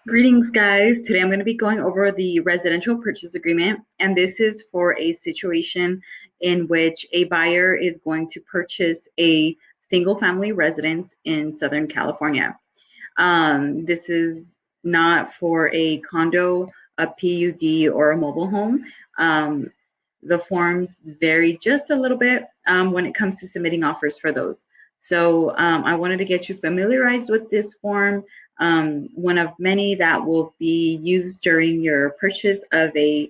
Greetings, guys. Today I'm going to be going over the residential purchase agreement, and this is for a situation in which a buyer is going to purchase a single-family residence in Southern California. This is not for a condo, a PUD, or a mobile home. The forms vary just a little bit when it comes to submitting offers for those. So I wanted to get you familiarized with this form, one of many that will be used during your purchase of a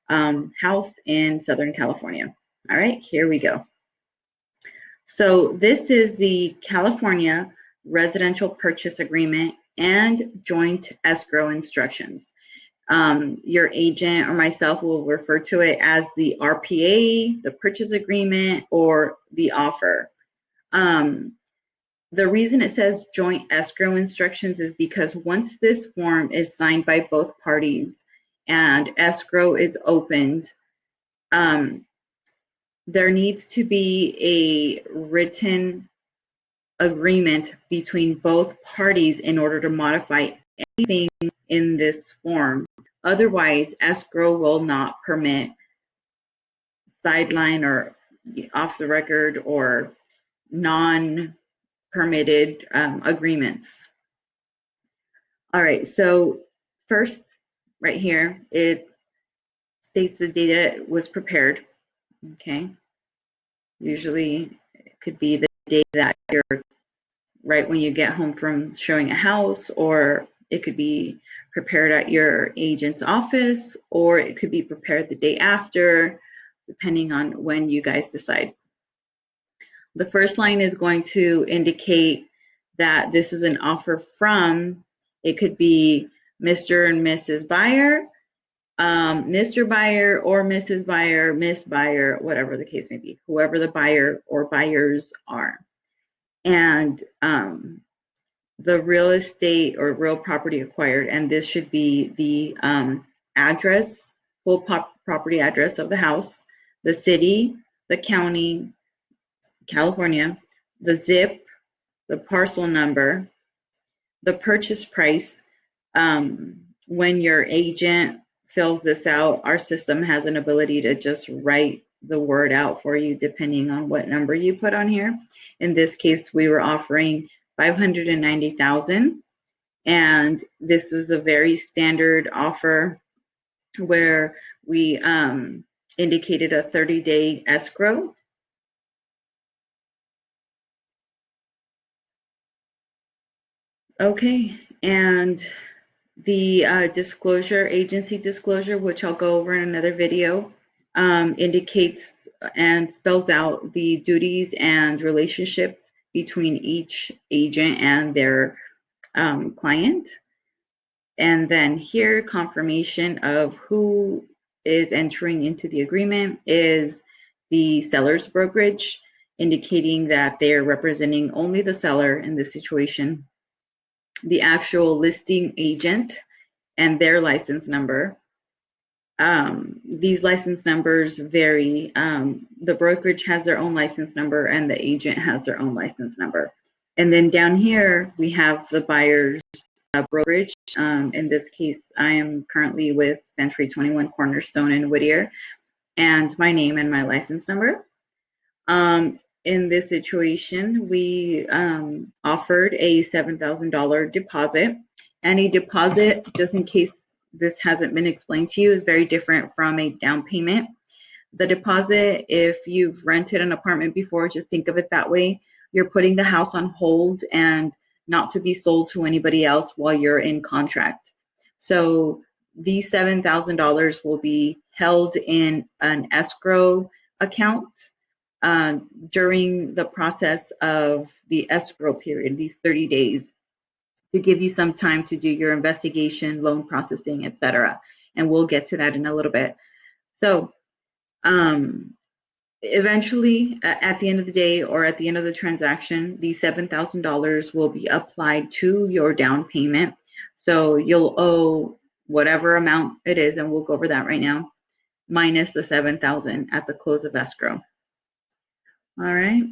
house in Southern California. All right, here we go. So this is the California Residential Purchase Agreement and Joint Escrow Instructions. Your agent or myself will refer to it as the RPA, the purchase agreement, or the offer. The reason it says joint escrow instructions is because once this form is signed by both parties and escrow is opened, there needs to be a written agreement between both parties in order to modify anything in this form. Otherwise, escrow will not permit sideline or off the record or non-permitted agreements. All right, so first, right here, it states the date that it was prepared, okay? Usually, it could be the day that you're right when you get home from showing a house, or it could be prepared at your agent's office, or it could be prepared the day after, depending on when you guys decide. The first line is going to indicate that this is an offer from, it could be Mr. and Mrs. Buyer, Mr. Buyer or Mrs. Buyer, Miss Buyer, whatever the case may be, whoever the buyer or buyers are. And the real estate or real property acquired, and this should be the address, full property address of the house, the city, the county, California, the zip, the parcel number, the purchase price. When your agent fills this out, our system has an ability to just write the word out for you depending on what number you put on here. In this case, we were offering $590,000, and this was a very standard offer where we indicated a 30-day escrow. Okay, and the disclosure, agency disclosure, which I'll go over in another video, indicates and spells out the duties and relationships between each agent and their client. And then here, confirmation of who is entering into the agreement is the seller's brokerage, indicating that they're representing only the seller in this situation. The actual listing agent and their license number. These license numbers vary. The brokerage has their own license number and the agent has their own license number. And then down here, we have the buyer's brokerage. In this case, I am currently with Century 21 Cornerstone in Whittier, and my name and my license number. In this situation, we offered a $7,000 deposit, and a deposit, just in case this hasn't been explained to you, is very different from a down payment. The deposit, if you've rented an apartment before, just think of it that way. You're putting the house on hold and not to be sold to anybody else while you're in contract. So these $7,000 will be held in an escrow account during the process of the escrow period, these 30 days, to give you some time to do your investigation, loan processing, etc. And we'll get to that in a little bit. So eventually, at the end of the day or at the end of the transaction, the $7,000 will be applied to your down payment. So you'll owe whatever amount it is, and we'll go over that right now, minus the $7,000 at the close of escrow. All right.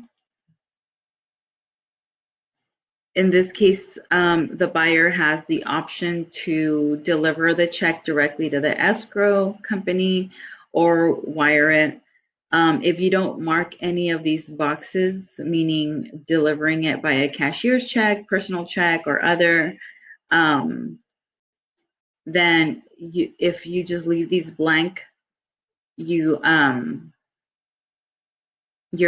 In this case, the buyer has the option to deliver the check directly to the escrow company or wire it. If you don't mark any of these boxes, meaning delivering it by a cashier's check, personal check, or other, then if you just leave these blank, you're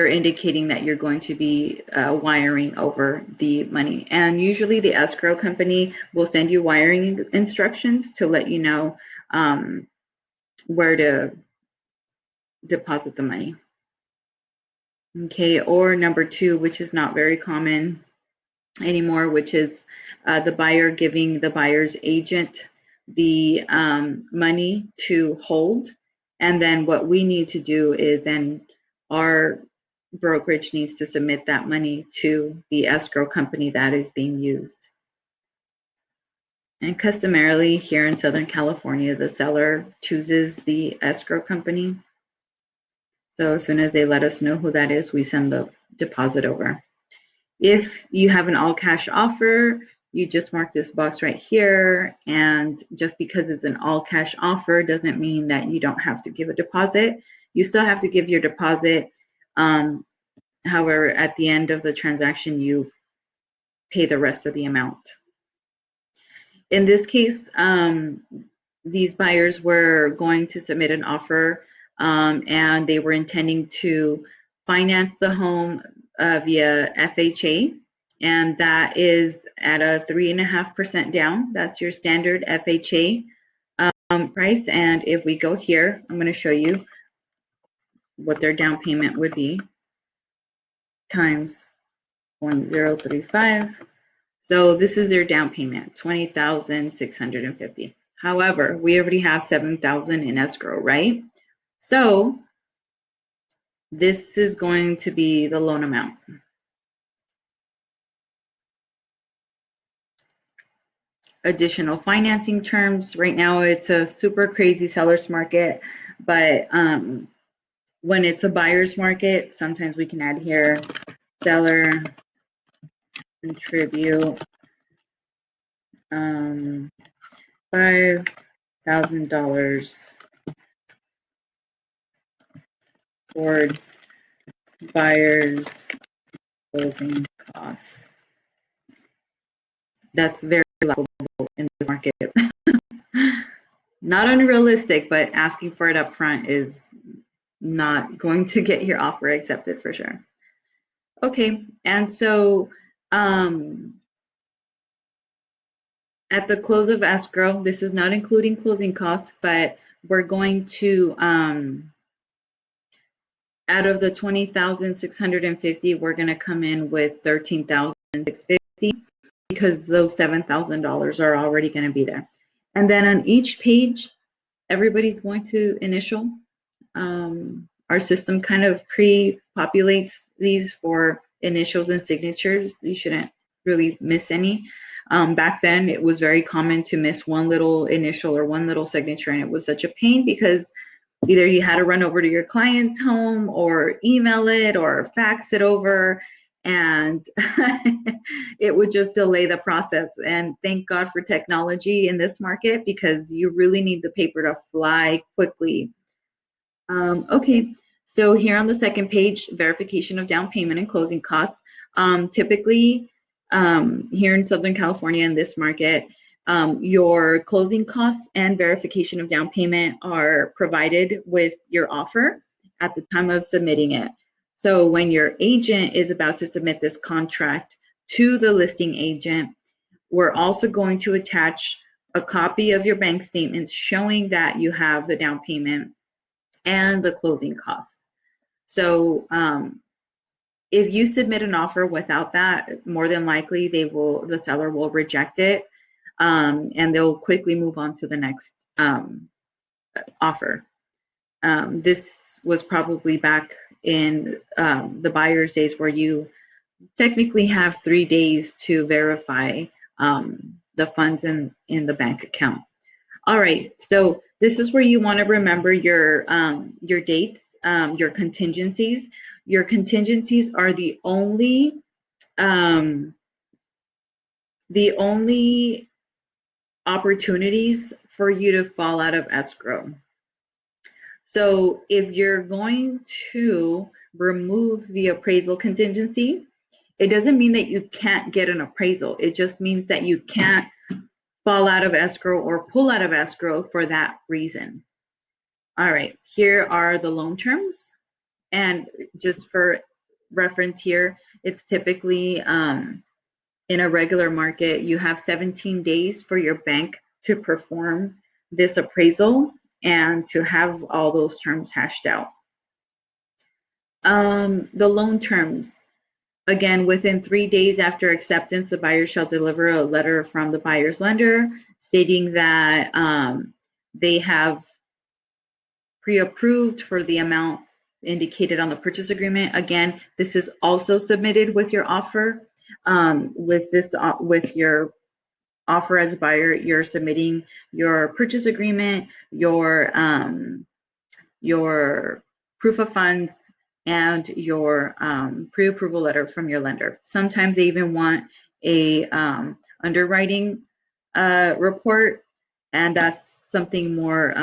indicating that you're going to be wiring over the money. And usually the escrow company will send you wiring instructions to let you know where to deposit the money. Okay, or number two, which is not very common anymore, which is the buyer giving the buyer's agent the money to hold. And then what we need to do is then our brokerage needs to submit that money to the escrow company that is being used. And customarily here in Southern California, the seller chooses the escrow company. So as soon as they let us know who that is, we send the deposit over. If you have an all cash offer, you just mark this box right here. And just because it's an all cash offer doesn't mean that you don't have to give a deposit. You still have to give your deposit. However, at the end of the transaction, you pay the rest of the amount. In this case, these buyers were going to submit an offer and they were intending to finance the home via FHA, and that is at a 3.5% down. That's your standard FHA price. And if we go here, I'm going to show you what their down payment would be times 0.035. So this is their down payment, $20,650. However, we already have $7,000 in escrow, right? So this is going to be the loan amount. Additional financing terms. Right now, it's a super crazy seller's market, but when it's a buyer's market, sometimes we can add here, seller contribute $5,000 towards buyer's closing costs. That's very laughable in this market. Not unrealistic, but asking for it up front is not going to get your offer accepted for sure. Okay, and so at the close of escrow, this is not including closing costs, but we're going to, out of the 20,650, we're going to come in with 13,650 because those $7,000 are already going to be there. And then on each page, everybody's going to initial. Our system kind of pre-populates these for initials and signatures. You shouldn't really miss any. Back then, it was very common to miss one little initial or one little signature, and it was such a pain because either you had to run over to your client's home or email it or fax it over, and it would just delay the process. And thank God for technology in this market because you really need the paper to fly quickly. Okay, so here on the second page, verification of down payment and closing costs. Typically, here in Southern California in this market, your closing costs and verification of down payment are provided with your offer at the time of submitting it. So when your agent is about to submit this contract to the listing agent, we're also going to attach a copy of your bank statements showing that you have the down payment and the closing costs. So if you submit an offer without that, more than likely the seller will reject it, and they'll quickly move on to the next offer. This was probably back in the buyer's days where you technically have 3 days to verify the funds in the bank account. All right, so this is where you want to remember your dates, your contingencies. Your contingencies are the only the only opportunities for you to fall out of escrow. So if you're going to remove the appraisal contingency, it doesn't mean that you can't get an appraisal. It just means that you can't fall out of escrow or pull out of escrow for that reason. All right, here are the loan terms. And just for reference here, it's typically in a regular market, you have 17 days for your bank to perform this appraisal and to have all those terms hashed out. The loan terms. Again, within 3 days after acceptance, the buyer shall deliver a letter from the buyer's lender stating that they have pre-approved for the amount indicated on the purchase agreement. Again, this is also submitted with your offer. With your offer as a buyer, you're submitting your purchase agreement, your proof of funds, and your pre-approval letter from your lender. Sometimes they even want a underwriting report, and that's something more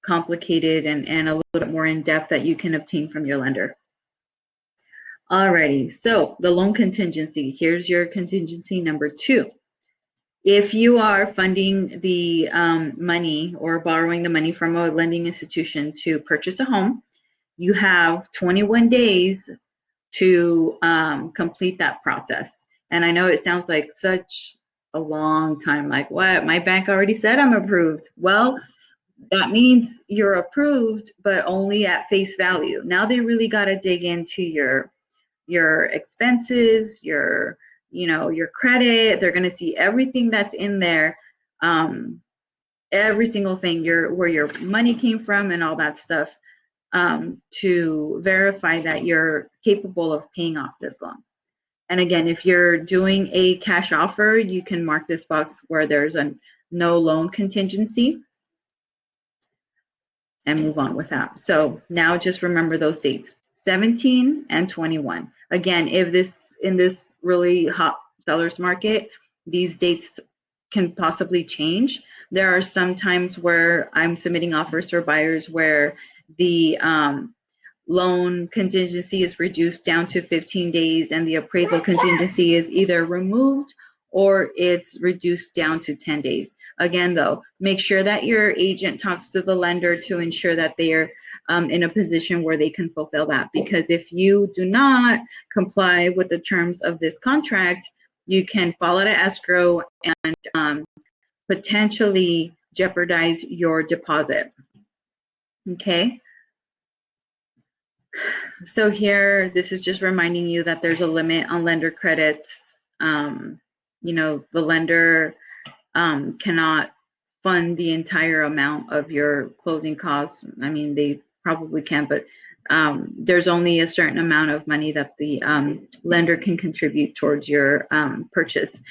complicated and a little bit more in depth that you can obtain from your lender. Alrighty, so the loan contingency. Here's your contingency number 2. If you are funding the money or borrowing the money from a lending institution to purchase a home, you have 21 days to complete that process. And I know it sounds like such a long time, like what? My bank already said I'm approved. Well, that means you're approved, but only at face value. Now they really got to dig into your expenses, your credit. They're going to see everything that's in there, every single thing, where your money came from and all that stuff, to verify that you're capable of paying off this loan. And again, if you're doing a cash offer, you can mark this box where there's a no loan contingency and move on with that. So now just remember those dates, 17 and 21. Again, in this really hot seller's market, these dates can possibly change. There are some times where I'm submitting offers for buyers where the loan contingency is reduced down to 15 days and the appraisal contingency is either removed or it's reduced down to 10 days. Again, though, make sure that your agent talks to the lender to ensure that they are in a position where they can fulfill that. Because if you do not comply with the terms of this contract, you can fall out of escrow and potentially jeopardize your deposit. Okay. So here, this is just reminding you that there's a limit on lender credits. The lender cannot fund the entire amount of your closing costs. I mean, they probably can, but there's only a certain amount of money that the lender can contribute towards your purchase.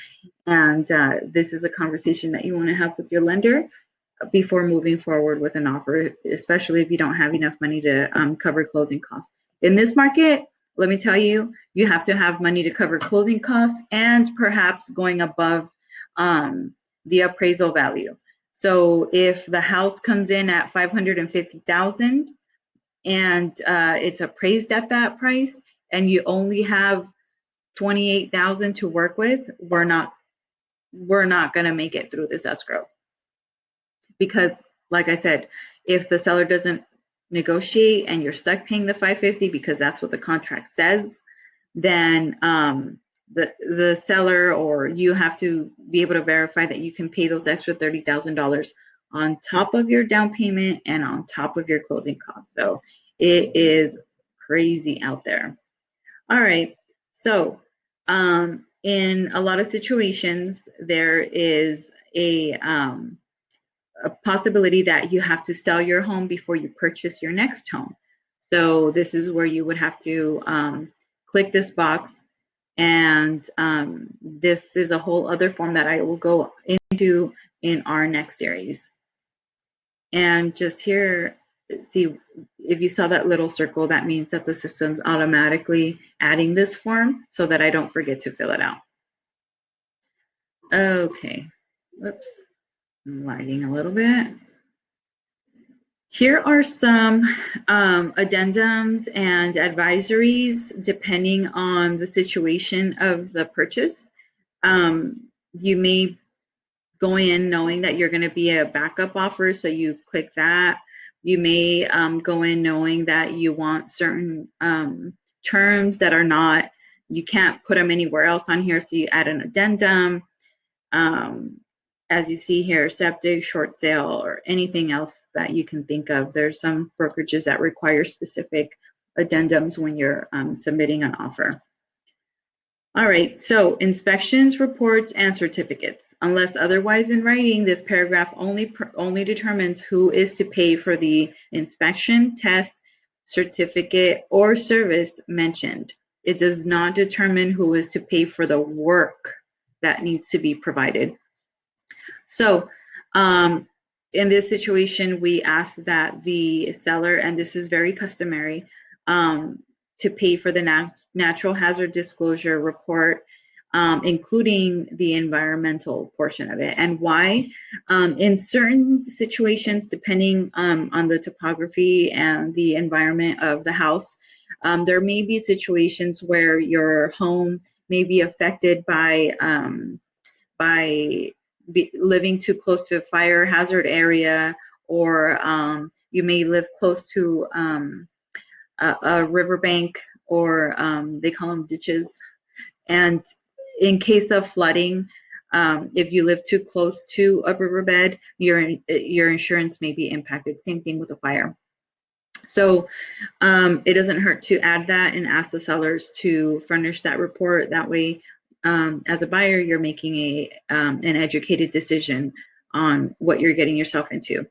And this is a conversation that you want to have with your lender before moving forward with an offer, especially if you don't have enough money to cover closing costs. In this market, let me tell you, you have to have money to cover closing costs and perhaps going above the appraisal value. So if the house comes in at $550,000 and it's appraised at that price, and you only have $28,000 to work with, we're not going to make it through this escrow. Because, like I said, if the seller doesn't negotiate and you're stuck paying the $550 because that's what the contract says, then the seller or you have to be able to verify that you can pay those extra $30,000 on top of your down payment and on top of your closing costs. So it is crazy out there. All right. So in a lot of situations, there is a possibility that you have to sell your home before you purchase your next home. So this is where you would have to click this box, and this is a whole other form that I will go into in our next series. And just here, see, if you saw that little circle, that means that the system's automatically adding this form so that I don't forget to fill it out. Okay, whoops, I'm lagging a little bit. Here are some addendums and advisories depending on the situation of the purchase. You may go in knowing that you're going to be a backup offer, so you click that. You may go in knowing that you want certain terms that are not, you can't put them anywhere else on here, so you add an addendum. As you see here, septic, short sale, or anything else that you can think of. There's some brokerages that require specific addendums when you're submitting an offer. All right, so inspections, reports, and certificates. Unless otherwise in writing, this paragraph only determines who is to pay for the inspection, test, certificate, or service mentioned. It does not determine who is to pay for the work that needs to be provided. So in this situation, we ask that the seller, and this is very customary, to pay for the natural hazard disclosure report, including the environmental portion of it. And why? In certain situations, depending on the topography and the environment of the house, there may be situations where your home may be affected by living too close to a fire hazard area, or you may live close to a riverbank, or they call them ditches. And in case of flooding, if you live too close to a riverbed, your insurance may be impacted. Same thing with a fire. So it doesn't hurt to add that and ask the sellers to furnish that report. That way, as a buyer, you're making an educated decision on what you're getting yourself into.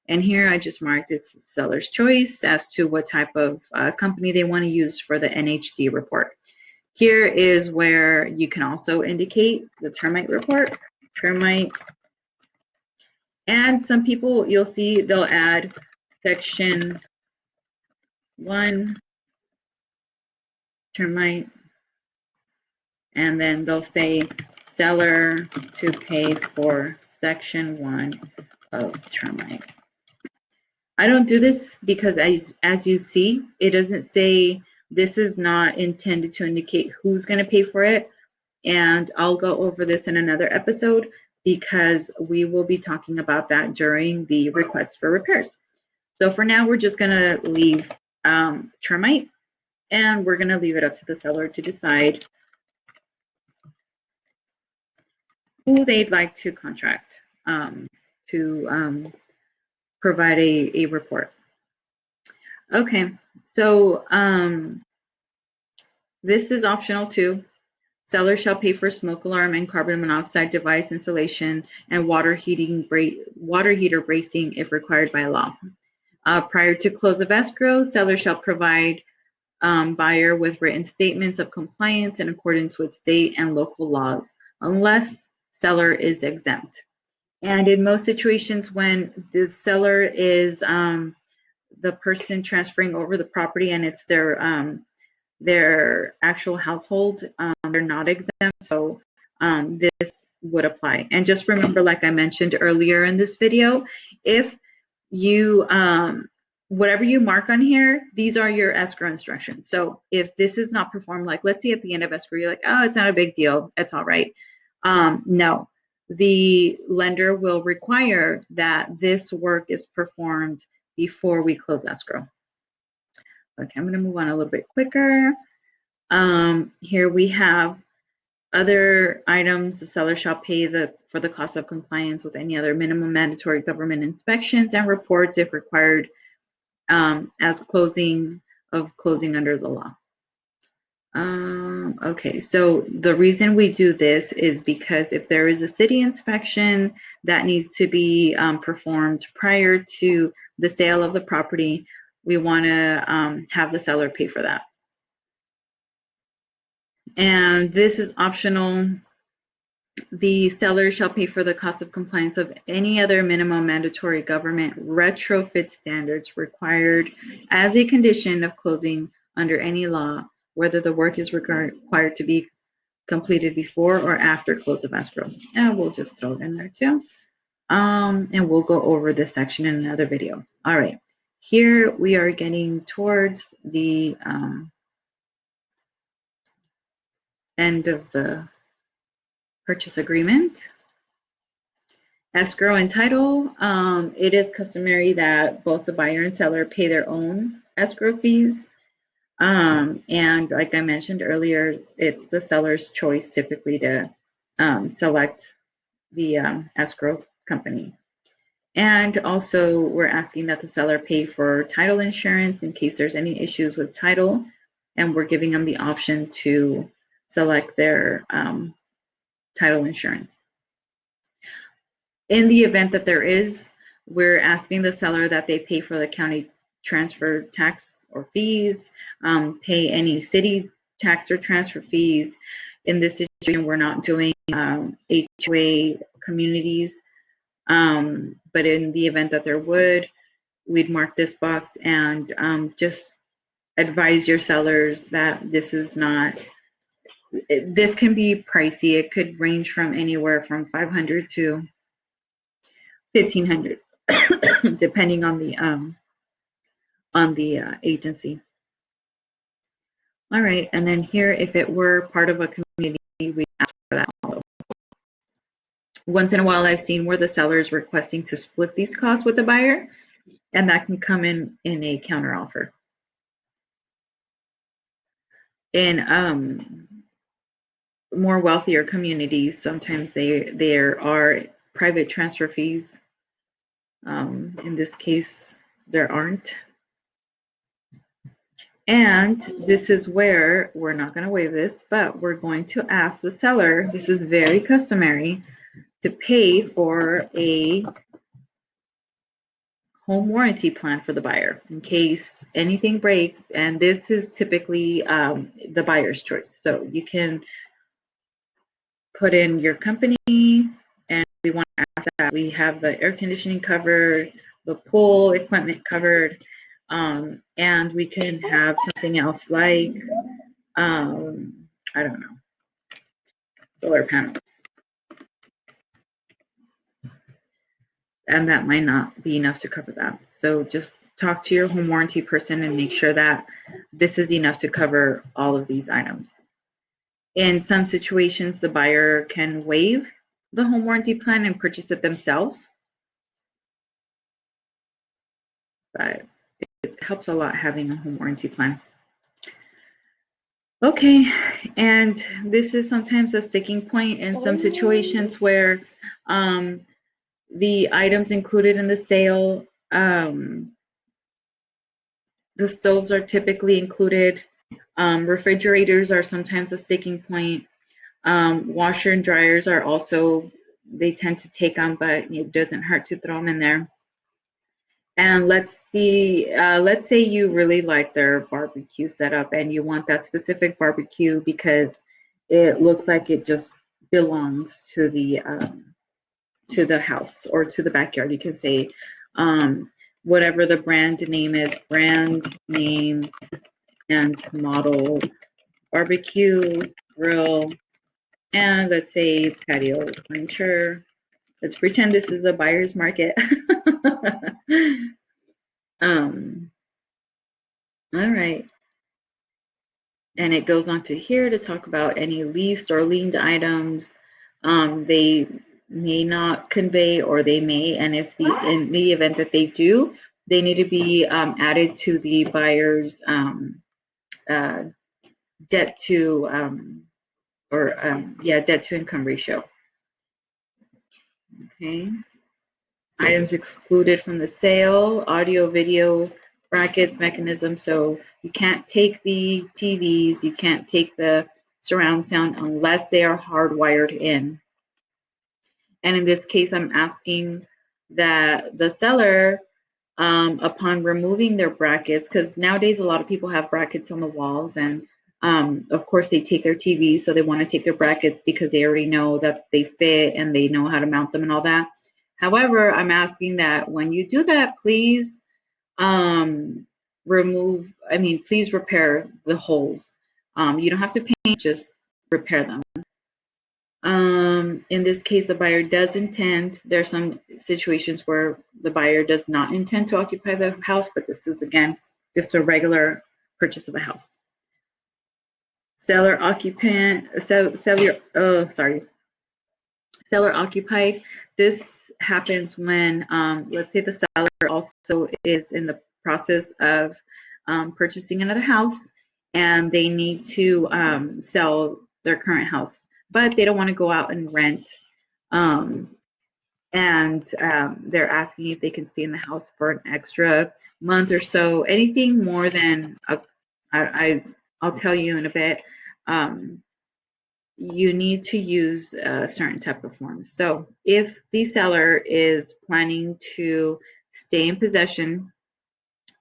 And here I just marked it's seller's choice as to what type of company they want to use for the NHD report. Here is where you can also indicate the termite report, termite. And some people, you'll see they'll add section 1, termite, and then they'll say seller to pay for section 1 of termite. I don't do this because as you see, it doesn't say, this is not intended to indicate who's going to pay for it. And I'll go over this in another episode because we will be talking about that during the request for repairs. So for now, we're just going to leave termite, and we're going to leave it up to the seller to decide who they'd like to contract to provide a report. Okay, so this is optional too. Seller shall pay for smoke alarm and carbon monoxide device installation and water heater bracing if required by law. Prior to close of escrow, seller shall provide buyer with written statements of compliance in accordance with state and local laws, unless seller is exempt. And in most situations, when the seller is the person transferring over the property and it's their actual household, they're not exempt, so this would apply. And just remember, like I mentioned earlier in this video, if you whatever you mark on here, these are your escrow instructions. So if this is not performed, like let's say at the end of escrow, you're like, oh, it's not a big deal, it's all right. No, the lender will require that this work is performed before we close escrow. Okay, I'm going to move on a little bit quicker. Here we have other items. The seller shall pay for the cost of compliance with any other minimum mandatory government inspections and reports if required as closing under the law. Okay, so the reason we do this is because if there is a city inspection that needs to be performed prior to the sale of the property, we want to have the seller pay for that. And this is optional. The seller shall pay for the cost of compliance of any other minimum mandatory government retrofit standards required as a condition of closing under any law, whether the work is required to be completed before or after close of escrow. And we'll just throw it in there too. And we'll go over this section in another video. All right, here we are getting towards the end of the purchase agreement. Escrow and title, it is customary that both the buyer and seller pay their own escrow fees. And like I mentioned earlier, it's the seller's choice typically to select the escrow company. And also we're asking that the seller pay for title insurance in case there's any issues with title, and we're giving them the option to select their title insurance. In the event that there is, we're asking the seller that they pay for the county transfer tax or fees, pay any city tax or transfer fees. In this situation, we're not doing HOA communities, but in the event that there would, we'd mark this box and just advise your sellers that this is not, this can be pricey. It could range from anywhere from $500 to $1,500, depending on the agency. All right, and then here, if it were part of a community, we ask for that also. Once in a while, I've seen where the seller is requesting to split these costs with the buyer, and that can come in a counteroffer. In more wealthier communities, sometimes there are private transfer fees. In this case, there aren't. And this is where we're not going to waive this, but we're going to ask the seller, this is very customary, to pay for a home warranty plan for the buyer in case anything breaks. And this is typically the buyer's choice. So you can put in your company, and we want to ask that we have the air conditioning covered, the pool equipment covered, and we can have something else like, I don't know, solar panels. And that might not be enough to cover that. So just talk to your home warranty person and make sure that this is enough to cover all of these items. In some situations, the buyer can waive the home warranty plan and purchase it themselves. But it helps a lot having a home warranty plan. Okay, and this is sometimes a sticking point in some situations where the items included in the sale, the stoves are typically included. Refrigerators are sometimes a sticking point. Washer and dryers are also, they tend to take them, but it doesn't hurt to throw them in there. And let's say you really like their barbecue setup and you want that specific barbecue because it looks like it just belongs to the house or to the backyard. You can say whatever the brand name is, brand name and model, barbecue, grill, and let's say patio furniture. Let's pretend this is a buyer's market. All right. And it goes on to here to talk about any leased or liened items. They may not convey, or they may, and in the event that they do, they need to be added to the buyer's debt to debt to income ratio. Okay. Items excluded from the sale, audio, video, brackets, mechanism. So you can't take the TVs, you can't take the surround sound unless they are hardwired in. And in this case, I'm asking that the seller, upon removing their brackets, because nowadays a lot of people have brackets on the walls, and of course they take their TVs, so they want to take their brackets because they already know that they fit and they know how to mount them and all that. However, I'm asking that when you do that, please please repair the holes. You don't have to paint, just repair them. In this case, the buyer does intend. There are some situations where the buyer does not intend to occupy the house, but this is, again, just a regular purchase of a house. Seller occupied. This happens when, let's say the seller also is in the process of purchasing another house, and they need to sell their current house, but they don't want to go out and rent. They're asking if they can stay in the house for an extra month or so. Anything more than I'll tell you in a bit. You need to use a certain type of form. So if the seller is planning to stay in possession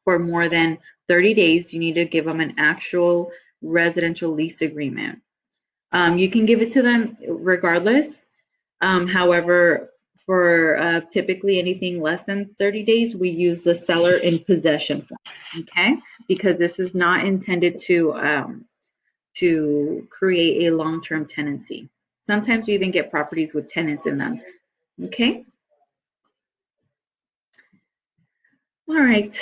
for more than 30 days, you need to give them an actual residential lease agreement. You can give it to them regardless. However, for typically anything less than 30 days, we use the seller in possession form, okay? Because this is not intended to create a long-term tenancy. Sometimes we even get properties with tenants in them, okay? All right.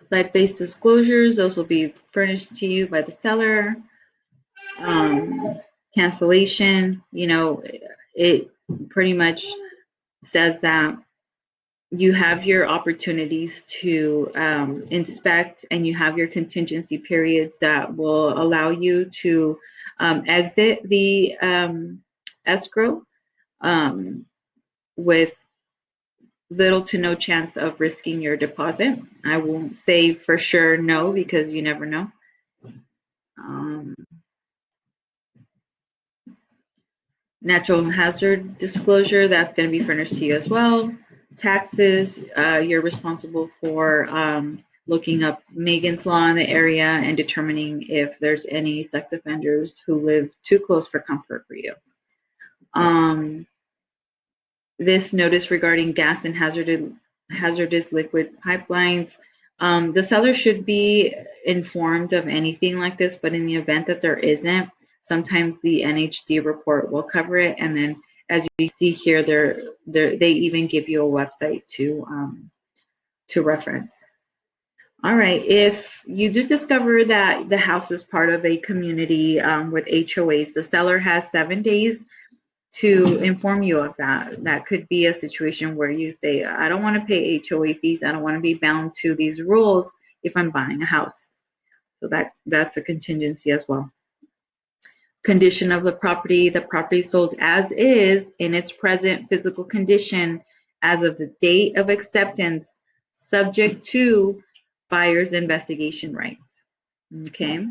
Lead-based disclosures, those will be furnished to you by the seller. Cancellation, it pretty much says that you have your opportunities to inspect, and you have your contingency periods that will allow you to exit the escrow with little to no chance of risking your deposit. I won't say for sure no, because you never know. Natural hazard disclosure, that's going to be furnished to you as well. Taxes, you're responsible for looking up Megan's Law in the area and determining if there's any sex offenders who live too close for comfort for you. This notice regarding gas and hazardous liquid pipelines. The seller should be informed of anything like this, but in the event that there isn't, sometimes the NHD report will cover it. And then, as you see here, they even give you a website to reference. All right, if you do discover that the house is part of a community with HOAs, the seller has 7 days to inform you of that. That could be a situation where you say, I don't want to pay HOA fees. I don't want to be bound to these rules if I'm buying a house. So that's a contingency as well. Condition of the property sold as is in its present physical condition as of the date of acceptance, subject to buyer's investigation rights, okay,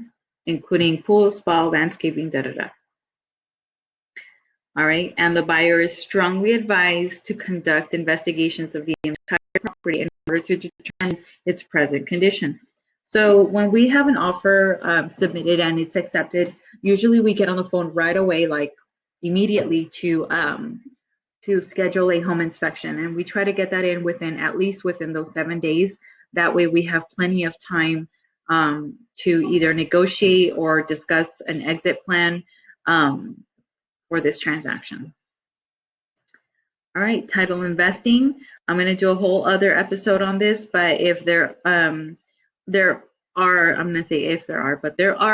including pool, spa, landscaping, da-da-da. All right, and the buyer is strongly advised to conduct investigations of the entire property in order to determine its present condition. So when we have an offer submitted and it's accepted, usually we get on the phone right away, like immediately, to schedule a home inspection, and we try to get that in at least within those 7 days. That way we have plenty of time to either negotiate or discuss an exit plan for this transaction. All right, title investing. I'm going to do a whole other episode on this, but if there are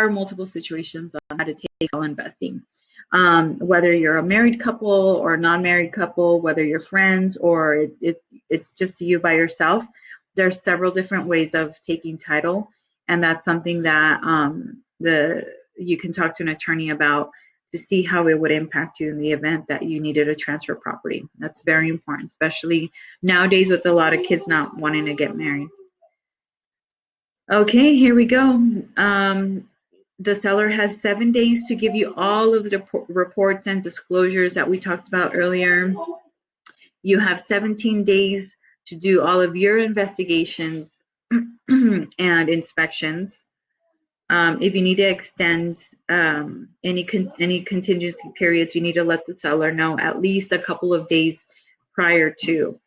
multiple situations on how to take title investing. Whether you're a married couple or non-married couple, whether you're friends or it's just you by yourself, there's several different ways of taking title, and that's something that you can talk to an attorney about to see how it would impact you in the event that you needed to transfer property. That's very important, especially nowadays with a lot of kids not wanting to get married. Okay, here we go. The seller has 7 days to give you all of the reports and disclosures that we talked about earlier. You have 17 days to do all of your investigations and inspections. If you need to extend any contingency periods, you need to let the seller know at least a couple of days prior to.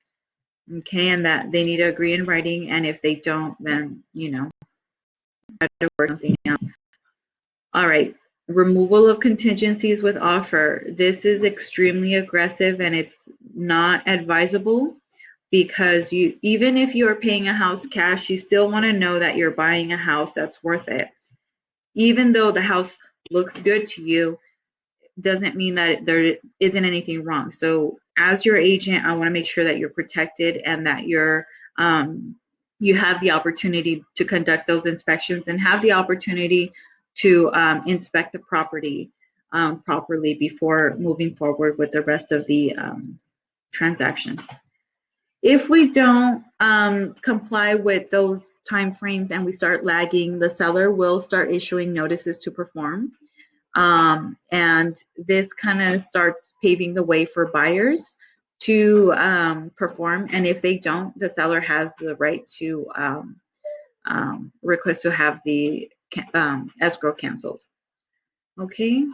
Okay, and that they need to agree in writing, and if they don't, then try to work something out. All right, removal of contingencies with offer. This is extremely aggressive and it's not advisable because you, even if you're paying a house cash, you still want to know that you're buying a house that's worth it. Even though the house looks good to you, doesn't mean that there isn't anything wrong. So as your agent, I want to make sure that you're protected and that you have the opportunity to conduct those inspections and have the opportunity to inspect the property properly before moving forward with the rest of the transaction. If we don't comply with those timeframes and we start lagging, the seller will start issuing notices to perform. And this kind of starts paving the way for buyers to perform. And if they don't, the seller has the right to request to have the escrow canceled. Okay.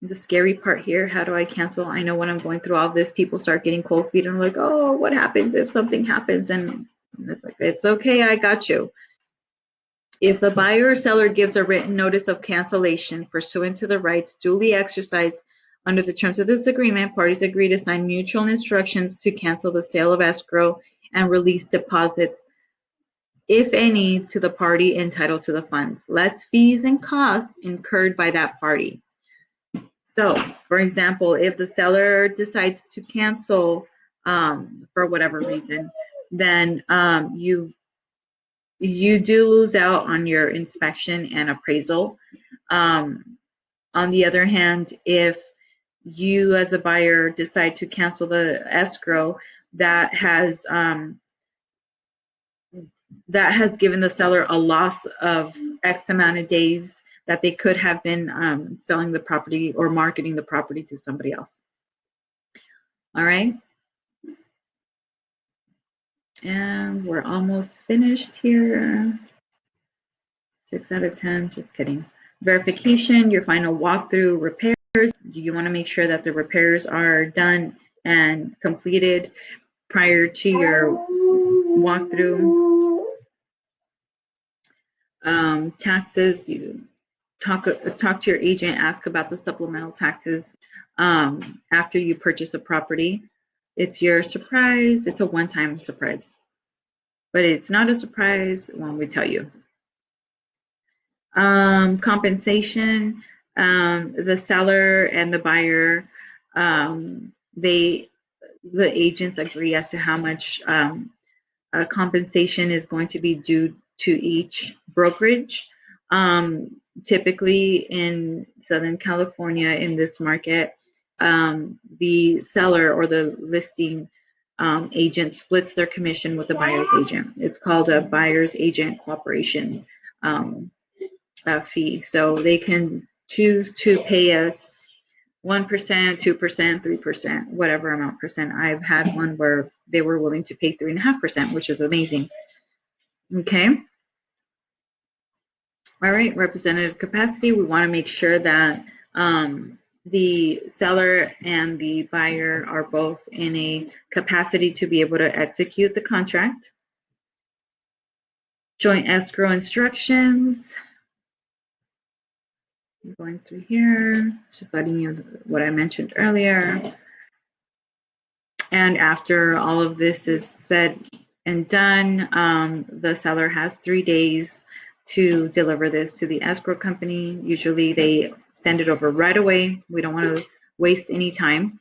The scary part here, how do I cancel? I know when I'm going through all this, people start getting cold feet and like, oh, what happens if something happens? And it's like, it's okay, I got you. If the buyer or seller gives a written notice of cancellation pursuant to the rights duly exercised under the terms of this agreement, parties agree to sign mutual instructions to cancel the sale of escrow and release deposits, if any, to the party entitled to the funds, less fees and costs incurred by that party. So, for example, if the seller decides to cancel for whatever reason, then you do lose out on your inspection and appraisal. On the other hand, if you as a buyer decide to cancel the escrow, that has given the seller a loss of X amount of days that they could have been selling the property or marketing the property to somebody else. All right. And we're almost finished here. 6 out of 10, just kidding. Verification, your final walkthrough, repairs. You want to make sure that the repairs are done and completed prior to your walkthrough. Taxes, you talk to your agent, ask about the supplemental taxes after you purchase a property. It's your surprise. It's a one-time surprise, but it's not a surprise when we tell you. Compensation, the seller and the buyer, the agents agree as to how much compensation is going to be due to each brokerage. Typically in Southern California, in this market, the seller or the listing agent splits their commission with the buyer's agent. It's called a buyer's agent cooperation fee. So they can choose to pay us 1%, 2%, 3%, whatever amount percent. I've had one where they were willing to pay 3.5%, which is amazing. Okay. All right, representative capacity. We want to make sure that the seller and the buyer are both in a capacity to be able to execute the contract. Joint escrow instructions. I'm going through here. It's just letting you what I mentioned earlier. And after all of this is said and done, the seller has 3 days to deliver this to the escrow company. Usually they send it over right away. We don't want to waste any time.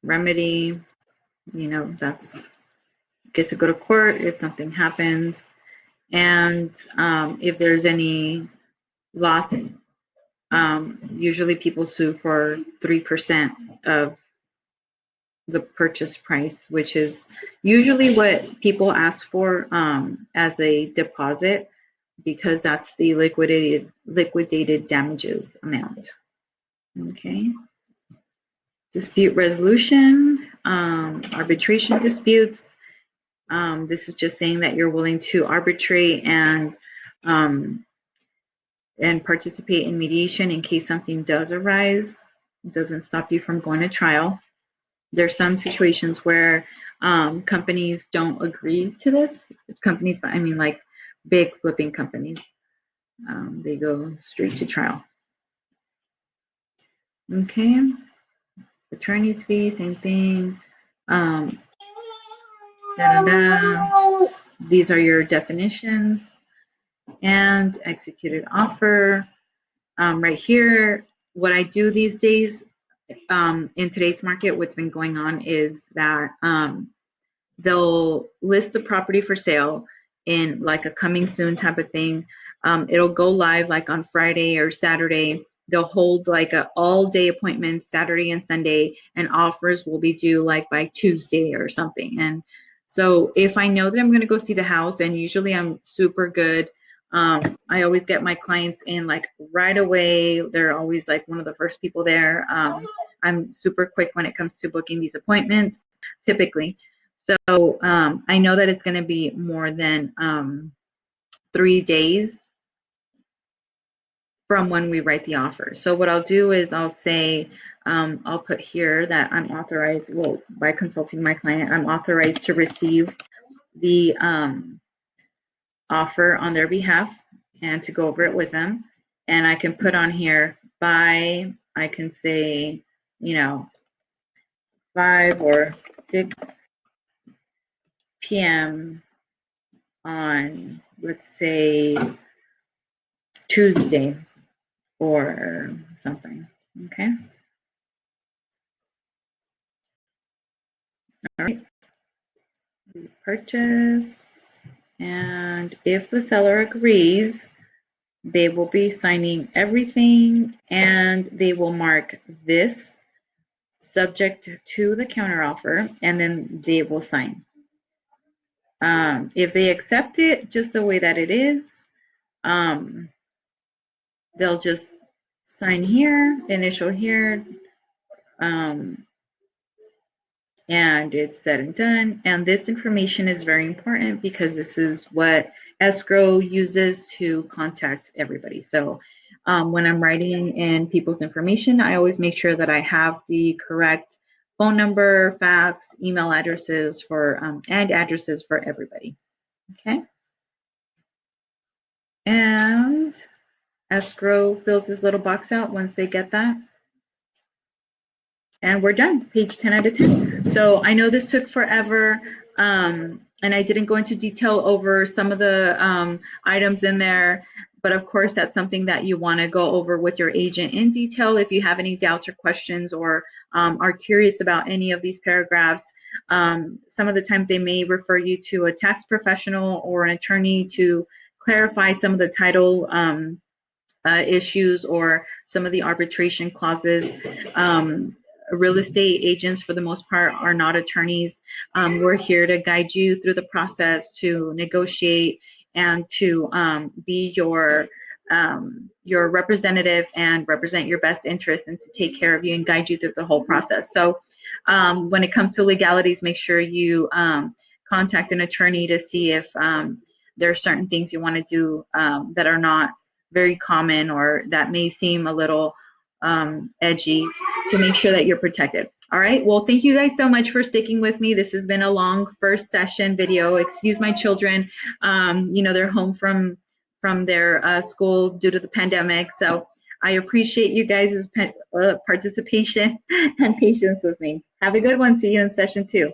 Remedy, you know, that's get to go to court if something happens. And if there's any loss, usually people sue for 3% of the purchase price, which is usually what people ask for as a deposit, because that's the liquidated damages amount. Okay. Dispute resolution, arbitration disputes. This is just saying that you're willing to arbitrate and participate in mediation in case something does arise. It doesn't stop you from going to trial. There's some situations where companies don't agree to this. Companies, I mean like big flipping companies, they go straight to trial. Okay, attorney's fee, same thing. These are your definitions and executed offer. Right here, what I do these days in today's market, what's been going on is that they'll list the property for sale in like a coming soon type of thing. It'll go live like on Friday or Saturday. They'll hold like a all day appointment Saturday and Sunday, and offers will be due like by Tuesday or something. And so if I know that I'm going to go see the house, and usually I'm super good, I always get my clients in like right away. They're always like one of the first people there. I'm super quick when it comes to booking these appointments, typically. So I know that it's going to be more than 3 days from when we write the offer. So what I'll do is I'll say, I'll put here that I'm authorized, well, by consulting my client, I'm authorized to receive the offer on their behalf and to go over it with them. And I can put on here by, I can say, 5 or 6 p.m. on, let's say, Tuesday or something. Okay. All right. Purchase. And if the seller agrees, they will be signing everything, and they will mark this subject to the counteroffer, and then they will sign. If they accept it just the way that it is, they'll just sign here, initial here, and it's said and done. And this information is very important because this is what escrow uses to contact everybody. So when I'm writing in people's information, I always make sure that I have the correct phone number, fax, email addresses for and addresses for everybody. Okay. And escrow fills this little box out once they get that. And we're done, page 10 out of 10. So I know this took forever, and I didn't go into detail over some of the items in there, but of course that's something that you want to go over with your agent in detail if you have any doubts or questions, or are curious about any of these paragraphs. Some of the times they may refer you to a tax professional or an attorney to clarify some of the title issues or some of the arbitration clauses. Real estate agents, for the most part, are not attorneys. We're here to guide you through the process, to negotiate, and to be your representative and represent your best interest, and to take care of you and guide you through the whole process. So when it comes to legalities, make sure you contact an attorney to see if there are certain things you want to do that are not very common or that may seem a little edgy, to make sure that you're protected. All right. Well, thank you guys so much for sticking with me. This has been a long first session video. Excuse my children. They're home from their school due to the pandemic. So I appreciate you guys' participation and patience with me. Have a good one. See you in session 2.